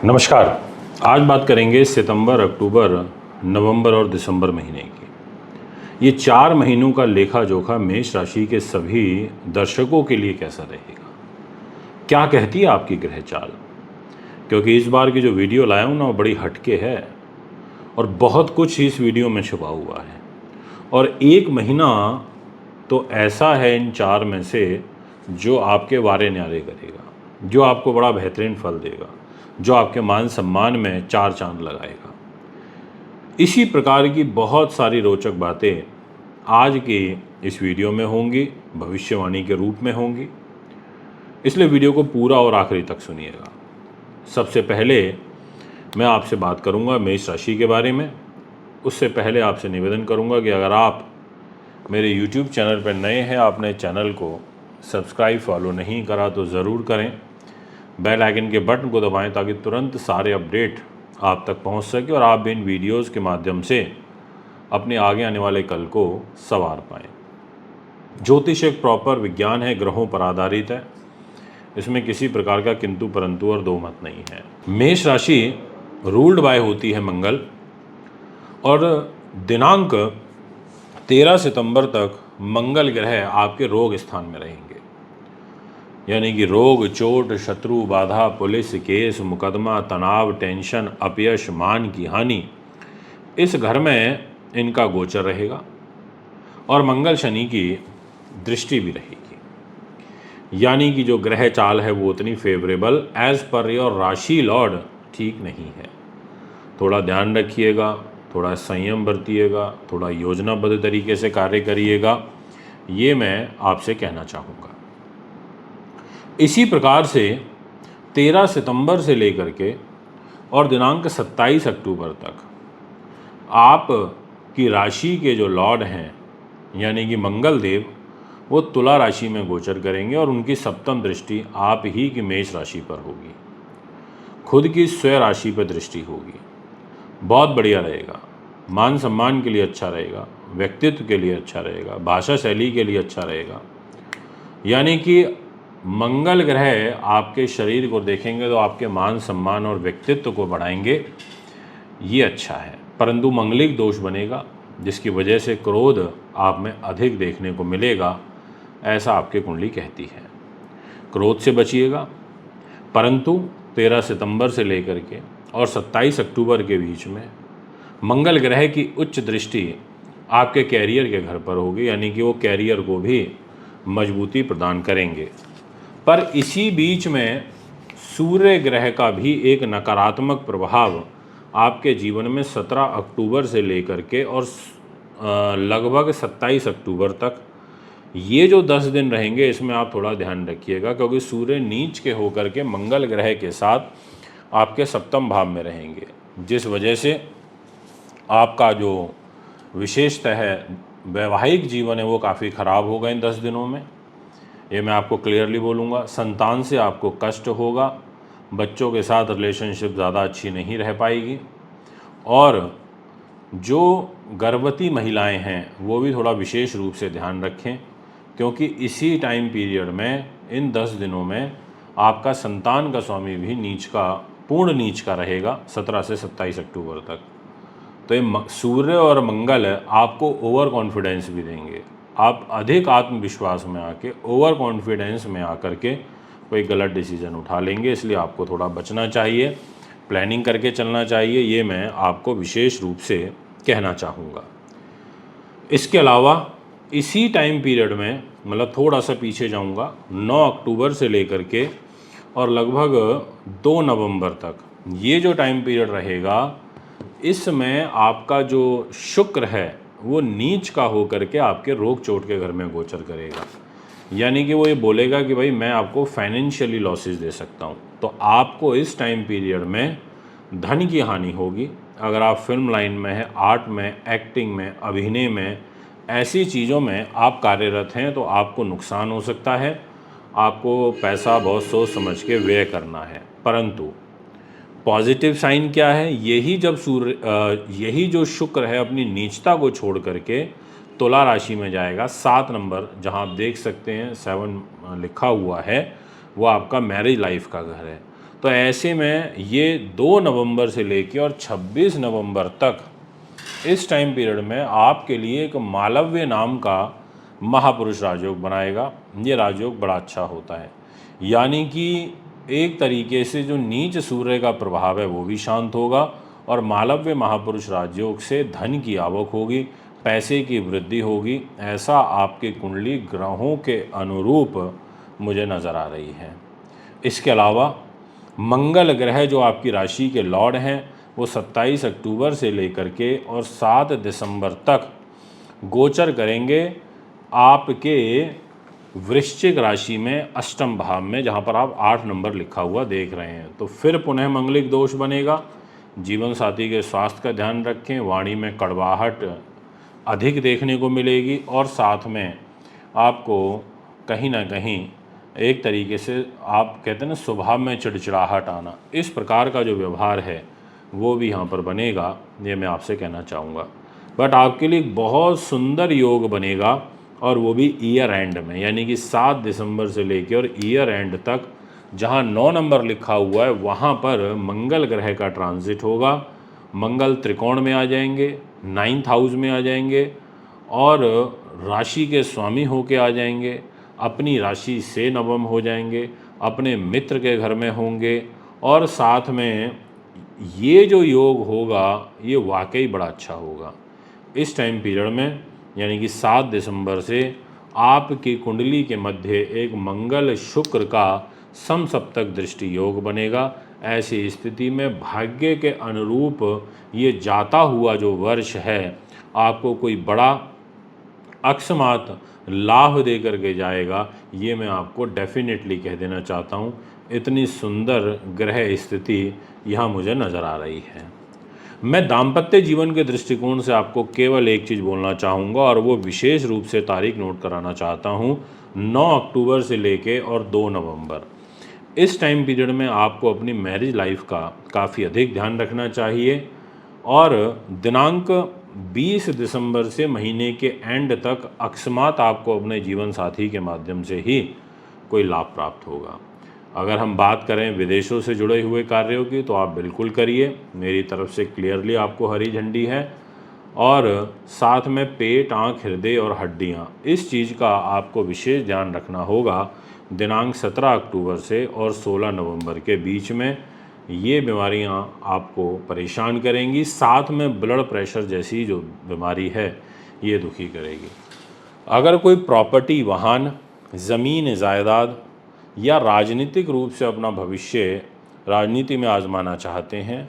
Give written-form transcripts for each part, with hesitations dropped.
नमस्कार। आज बात करेंगे सितंबर, अक्टूबर, नवंबर और दिसंबर महीने की। ये 4 महीनों का लेखा जोखा मेष राशि के सभी दर्शकों के लिए कैसा रहेगा, क्या कहती है आपकी ग्रह चाल। क्योंकि इस बार की जो वीडियो लाया हूँ ना वो बड़ी हटके है और बहुत कुछ इस वीडियो में छुपा हुआ है। और एक महीना तो ऐसा है इन 4 में से जो आपके वारे न्यारे करेगा, जो आपको बड़ा बेहतरीन फल देगा, जो आपके मान सम्मान में 4 चांद लगाएगा। इसी प्रकार की बहुत सारी रोचक बातें आज के इस वीडियो में होंगी, भविष्यवाणी के रूप में होंगी, इसलिए वीडियो को पूरा और आखिरी तक सुनिएगा। सबसे पहले मैं आपसे बात करूंगा मेष राशि के बारे में। उससे पहले आपसे निवेदन करूंगा कि अगर आप मेरे YouTube चैनल पर नए हैं, आपने चैनल को सब्सक्राइब फॉलो नहीं करा तो ज़रूर करें। बेल आइकन के बटन को दबाएं ताकि तुरंत सारे अपडेट आप तक पहुंच सके और आप भी इन वीडियोज़ के माध्यम से अपने आगे आने वाले कल को संवार पाएँ। ज्योतिष एक प्रॉपर विज्ञान है, ग्रहों पर आधारित है, इसमें किसी प्रकार का किंतु परंतु और दो मत नहीं है। मेष राशि रूल्ड बाय होती है मंगल और दिनांक 13 सितंबर तक मंगल ग्रह आपके रोग स्थान में रहेंगे। यानी कि रोग, चोट, शत्रु, बाधा, पुलिस केस, मुकदमा, तनाव, टेंशन, अपयश, मान की हानि, इस घर में इनका गोचर रहेगा और मंगल शनि की दृष्टि भी रहेगी। यानी कि जो ग्रह चाल है वो उतनी फेवरेबल एज पर योर राशि लॉर्ड ठीक नहीं है। थोड़ा ध्यान रखिएगा, थोड़ा संयम बरतिएगा, थोड़ा योजनाबद्ध तरीके से कार्य करिएगा, ये मैं आपसे कहना चाहूँगा। इसी प्रकार से 13 सितंबर से लेकर के और दिनांक 27 अक्टूबर तक आप की राशि के जो लॉर्ड हैं यानी कि मंगल देव, वो तुला राशि में गोचर करेंगे और उनकी सप्तम दृष्टि आप ही की मेष राशि पर होगी। खुद की स्वयं राशि पर दृष्टि होगी। बहुत बढ़िया रहेगा, मान सम्मान के लिए अच्छा रहेगा, व्यक्तित्व के लिए अच्छा रहेगा, भाषा शैली के लिए अच्छा रहेगा। यानी कि मंगल ग्रह आपके शरीर को देखेंगे तो आपके मान सम्मान और व्यक्तित्व को बढ़ाएंगे, ये अच्छा है। परंतु मंगलिक दोष बनेगा जिसकी वजह से क्रोध आप में अधिक देखने को मिलेगा, ऐसा आपकी कुंडली कहती है। क्रोध से बचिएगा। परंतु 13 सितंबर से लेकर के और 27 अक्टूबर के बीच में मंगल ग्रह की उच्च दृष्टि आपके कैरियर के घर पर होगी, यानी कि वो कैरियर को भी मजबूती प्रदान करेंगे। पर इसी बीच में सूर्य ग्रह का भी एक नकारात्मक प्रभाव आपके जीवन में 17 अक्टूबर से लेकर के और लगभग 27 अक्टूबर तक, ये जो 10 दिन रहेंगे इसमें आप थोड़ा ध्यान रखिएगा, क्योंकि सूर्य नीच के होकर के मंगल ग्रह के साथ आपके सप्तम भाव में रहेंगे, जिस वजह से आपका जो विशेषतः है वैवाहिक जीवन है वो काफ़ी ख़राब होगा इन 10 दिनों में। ये मैं आपको क्लियरली बोलूँगा। संतान से आपको कष्ट होगा, बच्चों के साथ रिलेशनशिप ज़्यादा अच्छी नहीं रह पाएगी और जो गर्भवती महिलाएं हैं वो भी थोड़ा विशेष रूप से ध्यान रखें, क्योंकि इसी टाइम पीरियड में इन 10 दिनों में आपका संतान का स्वामी भी नीच का, पूर्ण नीच का रहेगा 17 से 27 अक्टूबर तक। तो ये सूर्य और मंगल आपको ओवर कॉन्फिडेंस भी देंगे। आप अधिक आत्मविश्वास में आके, ओवर कॉन्फिडेंस में आकर के कोई गलत डिसीजन उठा लेंगे, इसलिए आपको थोड़ा बचना चाहिए, प्लानिंग करके चलना चाहिए, ये मैं आपको विशेष रूप से कहना चाहूँगा। इसके अलावा इसी टाइम पीरियड में, मतलब थोड़ा सा पीछे जाऊँगा, 9 अक्टूबर से लेकर के और लगभग 2 नवंबर तक ये जो टाइम पीरियड रहेगा, इसमें आपका जो शुक्र है वो नीच का होकर के आपके रोग चोट के घर में गोचर करेगा। यानी कि वो ये बोलेगा कि भाई मैं आपको फाइनेंशियली लॉसेस दे सकता हूँ। तो आपको इस टाइम पीरियड में धन की हानि होगी। अगर आप फिल्म लाइन में हैं, आर्ट में, एक्टिंग में, अभिनय में, ऐसी चीज़ों में आप कार्यरत हैं तो आपको नुकसान हो सकता है। आपको पैसा बहुत सोच समझ के व्यय करना है। परंतु पॉजिटिव साइन क्या है, यही जो शुक्र है अपनी नीचता को छोड़ करके तुला राशि में जाएगा। 7 नंबर जहां आप देख सकते हैं 7 लिखा हुआ है, वो आपका मैरिज लाइफ का घर है। तो ऐसे में ये 2 नवंबर से लेकर और 26 नवंबर तक इस टाइम पीरियड में आपके लिए एक मालव्य नाम का महापुरुष राजयोग बनाएगा। ये राजयोग बड़ा अच्छा होता है, यानी कि एक तरीके से जो नीच सूर्य का प्रभाव है वो भी शांत होगा और मालव्य महापुरुष राजयोग से धन की आवक होगी, पैसे की वृद्धि होगी। ऐसा आपकी कुंडली ग्रहों के अनुरूप मुझे नज़र आ रही है। इसके अलावा मंगल ग्रह जो आपकी राशि के लॉर्ड हैं वो 27 अक्टूबर से लेकर के और 7 दिसंबर तक गोचर करेंगे आपके वृश्चिक राशि में अष्टम भाव में, जहाँ पर आप 8 नंबर लिखा हुआ देख रहे हैं। तो फिर पुनः मंगलिक दोष बनेगा। जीवन साथी के स्वास्थ्य का ध्यान रखें, वाणी में कड़वाहट अधिक देखने को मिलेगी और साथ में आपको कहीं ना कहीं एक तरीके से आप कहते हैं ना स्वभाव में चिड़चिड़ाहट आना, इस प्रकार का जो व्यवहार है वो भी यहाँ पर बनेगा, ये मैं आपसे कहना चाहूँगा। बट आपके लिए बहुत सुंदर योग बनेगा और वो भी ईयर एंड में, यानी कि 7 दिसंबर से लेकर और ईयर एंड तक जहाँ 9 नंबर लिखा हुआ है वहाँ पर मंगल ग्रह का ट्रांजिट होगा। मंगल त्रिकोण में आ जाएंगे, 9th हाउस में आ जाएंगे और राशि के स्वामी होके आ जाएंगे, अपनी राशि से नवम हो जाएंगे, अपने मित्र के घर में होंगे और साथ में ये जो योग होगा ये वाकई बड़ा अच्छा होगा। इस टाइम पीरियड में यानी कि 7 दिसंबर से आपकी कुंडली के मध्य एक मंगल शुक्र का समसप्तक दृष्टि योग बनेगा। ऐसी स्थिति में भाग्य के अनुरूप ये जाता हुआ जो वर्ष है आपको कोई बड़ा अकस्मात लाभ दे करके जाएगा, ये मैं आपको डेफिनेटली कह देना चाहता हूँ। इतनी सुंदर ग्रह स्थिति यहाँ मुझे नज़र आ रही है। मैं दाम्पत्य जीवन के दृष्टिकोण से आपको केवल एक चीज़ बोलना चाहूँगा और वो विशेष रूप से तारीख नोट कराना चाहता हूँ, 9 अक्टूबर से लेके और 2 नवंबर। इस टाइम पीरियड में आपको अपनी मैरिज लाइफ का काफ़ी अधिक ध्यान रखना चाहिए और दिनांक 20 दिसंबर से महीने के एंड तक अकस्मात आपको अपने जीवन साथी के माध्यम से ही कोई लाभ प्राप्त होगा। अगर हम बात करें विदेशों से जुड़े हुए कार्यों की तो आप बिल्कुल करिए, मेरी तरफ से क्लियरली आपको हरी झंडी है। और साथ में पेट, आँख, हृदय और हड्डियाँ, इस चीज़ का आपको विशेष ध्यान रखना होगा। दिनांक 17 अक्टूबर से और 16 नवंबर के बीच में ये बीमारियां आपको परेशान करेंगी। साथ में ब्लड प्रेशर जैसी जो बीमारी है ये दुखी करेगी। अगर कोई प्रॉपर्टी, वाहन, ज़मीन, जायदाद या राजनीतिक रूप से अपना भविष्य राजनीति में आजमाना चाहते हैं,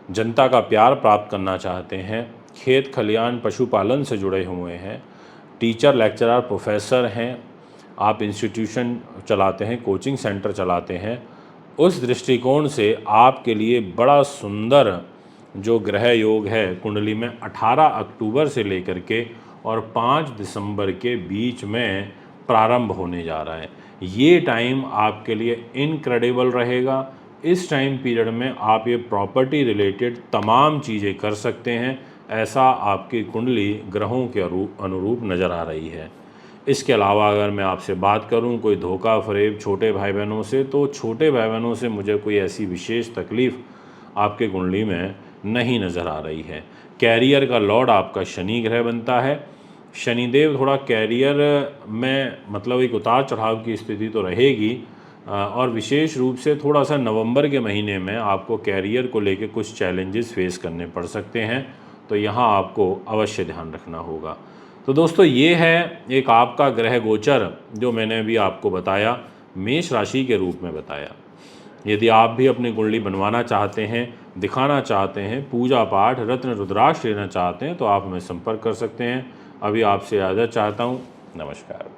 जनता का प्यार प्राप्त करना चाहते हैं, खेत खलियान पशुपालन से जुड़े हुए हैं, टीचर, लेक्चरर, प्रोफेसर हैं, आप इंस्टीट्यूशन चलाते हैं, कोचिंग सेंटर चलाते हैं, उस दृष्टिकोण से आपके लिए बड़ा सुंदर जो ग्रह योग है कुंडली में 18 अक्टूबर से लेकर के और 5 दिसंबर के बीच में प्रारंभ होने जा रहा है। ये टाइम आपके लिए इनक्रेडिबल रहेगा। इस टाइम पीरियड में आप ये प्रॉपर्टी रिलेटेड तमाम चीज़ें कर सकते हैं, ऐसा आपकी कुंडली ग्रहों के अनुरूप नज़र आ रही है। इसके अलावा अगर मैं आपसे बात करूं कोई धोखा फरेब छोटे भाई बहनों से, तो छोटे भाई बहनों से मुझे कोई ऐसी विशेष तकलीफ़ आपके कुंडली में नहीं नज़र आ रही है। कैरियर का लॉर्ड आपका शनि ग्रह बनता है। शनिदेव थोड़ा कैरियर में मतलब एक उतार चढ़ाव की स्थिति तो रहेगी और विशेष रूप से थोड़ा सा नवंबर के महीने में आपको कैरियर को लेकर कुछ चैलेंजेस फेस करने पड़ सकते हैं, तो यहाँ आपको अवश्य ध्यान रखना होगा। तो दोस्तों ये है एक आपका ग्रह गोचर जो मैंने अभी आपको बताया, मेष राशि के रूप में बताया। यदि आप भी अपनी कुंडली बनवाना चाहते हैं, दिखाना चाहते हैं, पूजा पाठ, रत्न रुद्राक्ष लेना चाहते हैं तो आप हमें संपर्क कर सकते हैं। अभी आपसे इजाज़त चाहता हूँ। नमस्कार।